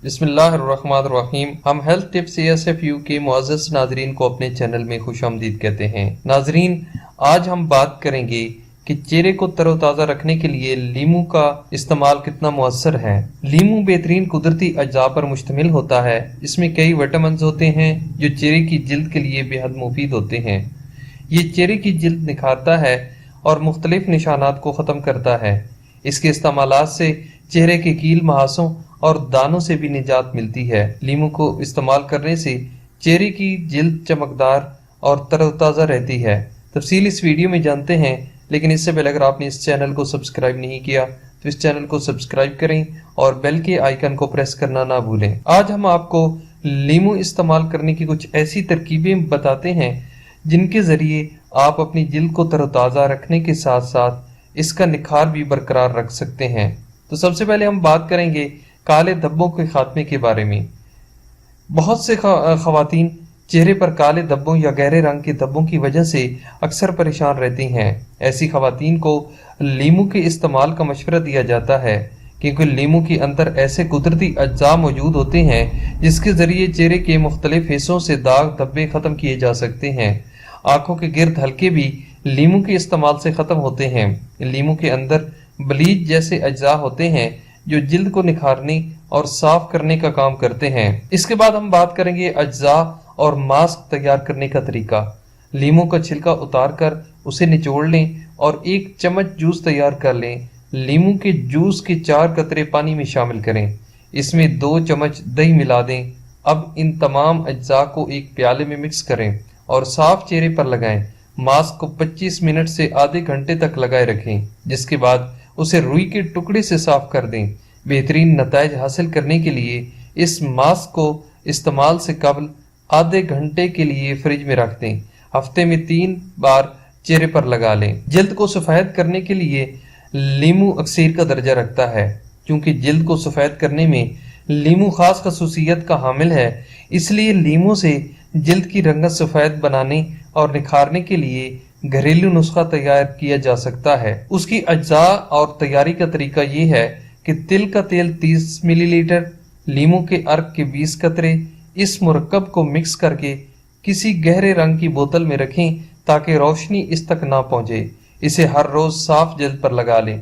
बिस्मिल्लाहिर्रहमानिर्रहीम। हम health tips ASFU के मुअज़्ज़ज़ नाज़रीन को अपने चैनल में खुशामदीद कहते हैं। नाज़रीन, आज हम बात करेंगे कि चेहरे को तरोताज़ा रखने के लिए लीमू का इस्तेमाल कितना मुअस्सर है। लीमू बेहतरीन कुदरती अज्जा पर मुश्तमिल होता है। इसमें कई विटामिन होते हैं जो चेहरे की जिल्द के लिए बेहद मुफीद होते हैं। ये चेहरे की जिल्द निखारता है और मुख्तलिफ निशानात को ख़त्म करता है। इसके इस्तेमालात से चेहरे के कील, महासों और दानों से भी निजात मिलती है। लीमू को इस्तेमाल करने से चेहरे की जिल्द चमकदार और तरोताज़ा रहती है। तफसील इस वीडियो में जानते हैं, लेकिन इससे पहले अगर आपने इस चैनल को सब्सक्राइब नहीं किया तो इस चैनल को सब्सक्राइब करें और बेल के आइकन को प्रेस करना ना भूलें। आज हम आपको लीमू इस्तेमाल करने की कुछ ऐसी तरकीबें बताते हैं जिनके जरिए आप अपनी जिल्द को तरोताज़ा रखने के साथ साथ इसका निखार भी बरकरार रख सकते हैं। तो सबसे पहले हम बात करेंगे काले धब्बों के खात्मे के बारे में। बहुत से खवातीन चेहरे पर काले धब्बों या गहरे रंग के धब्बों की वजह से अक्सर परेशान रहती हैं। ऐसी खवातीन को लीमू के इस्तेमाल का मशवरा दिया जाता है, क्योंकि लीमू के अंदर ऐसे कुदरती अज्जा मौजूद होते हैं जिसके जरिए चेहरे के मुख्तलिफ हिस्सों से दाग धब्बे खत्म किए जा सकते हैं। आंखों के गिर्द हल्के भी लीमू के इस्तेमाल से खत्म होते हैं। लीमू के अंदर ब्लीच जैसे अज्जा होते हैं जो जिल्द को निखारने और साफ करने का काम करते हैं। इसके बाद हम बात करेंगे अज्जा और मास्क तैयार करने का तरीका। लीमू का छिलका उतार कर उसे निचोड़ लें और 1 चम्मच जूस तैयार कर लें। लीमू के जूस के 4 कतरे पानी में शामिल करें। इसमें 2 चम्मच दही मिला दें। अब इन तमाम अज्जा को एक प्याले में मिक्स करें और साफ चेहरे पर लगाएं। मास्क को 25 मिनट से आधे घंटे तक लगाए रखें, जिसके बाद उसे रुई के टुकड़े से साफ कर दें। बेहतरीन नताइज हासिल करने के लिए इस मास्क को इस्तेमाल से कबल आधे घंटे के लिए फ्रिज में रख दें। हफ्ते में 3 बार चेहरे पर लगा लें। जिल्द को सफेद करने के लिए लीमू अक्सीर का दर्जा रखता है। क्योंकि जिल्द को सफेद करने में लीमू खास खसूसियत का हामिल है, इसलिए लीमू से जिल्द की रंगत सफेद बनाने और निखारने के लिए घरेलू नुस्खा तैयार किया जा सकता है। उसकी अज्जा और तैयारी का तरीका ये है कि तिल का तेल 30 मिलीलीटर, लीमू के अर्क के 20 कतरे, इस मुरक्कब को मिक्स करके किसी गहरे रंग की बोतल में रखें ताकि रोशनी इस तक ना पहुंचे। इसे हर रोज साफ जिल्द पर लगा लें।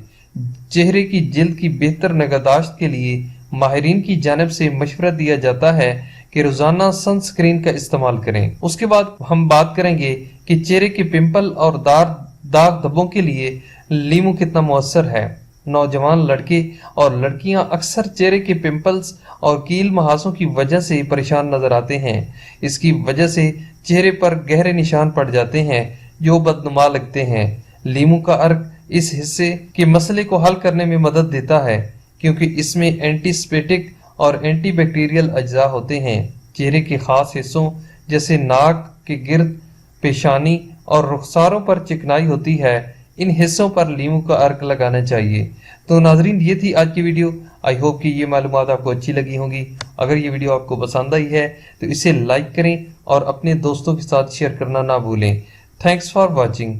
चेहरे की जिल्द की बेहतर निगहदाश्त के लिए माहिरीन की जानिब से मशवरा दिया जाता है कि रोजाना सनस्क्रीन का इस्तेमाल करें। उसके बाद हम बात करेंगे कि चेहरे के पिंपल और दाग धब्बों के लिए लीमू कितना मुअस्सर है। नौजवान लड़के और लड़कियां अक्सर चेहरे के पिंपल्स और कील महासों की वजह से परेशान नजर आते हैं। इसकी वजह से चेहरे पर गहरे निशान पड़ जाते हैं जो बदनुमा लगते हैं। लीमू का अर्क इस हिस्से के मसले को हल करने में मदद देता है, क्योंकि इसमें एंटीसेप्टिक और एंटीबैक्टीरियल अज्जा होते हैं। चेहरे के खास हिस्सों जैसे नाक के गिर्द, पेशानी और रुखसारों पर चिकनाई होती है, इन हिस्सों पर लीमू का अर्क लगाना चाहिए। तो नाजरीन, ये थी आज की वीडियो। आई होप कि ये मालूमात आपको अच्छी लगी होंगी। अगर ये वीडियो आपको पसंद आई है तो इसे लाइक करें और अपने दोस्तों के साथ शेयर करना ना भूलें। Thanks for watching.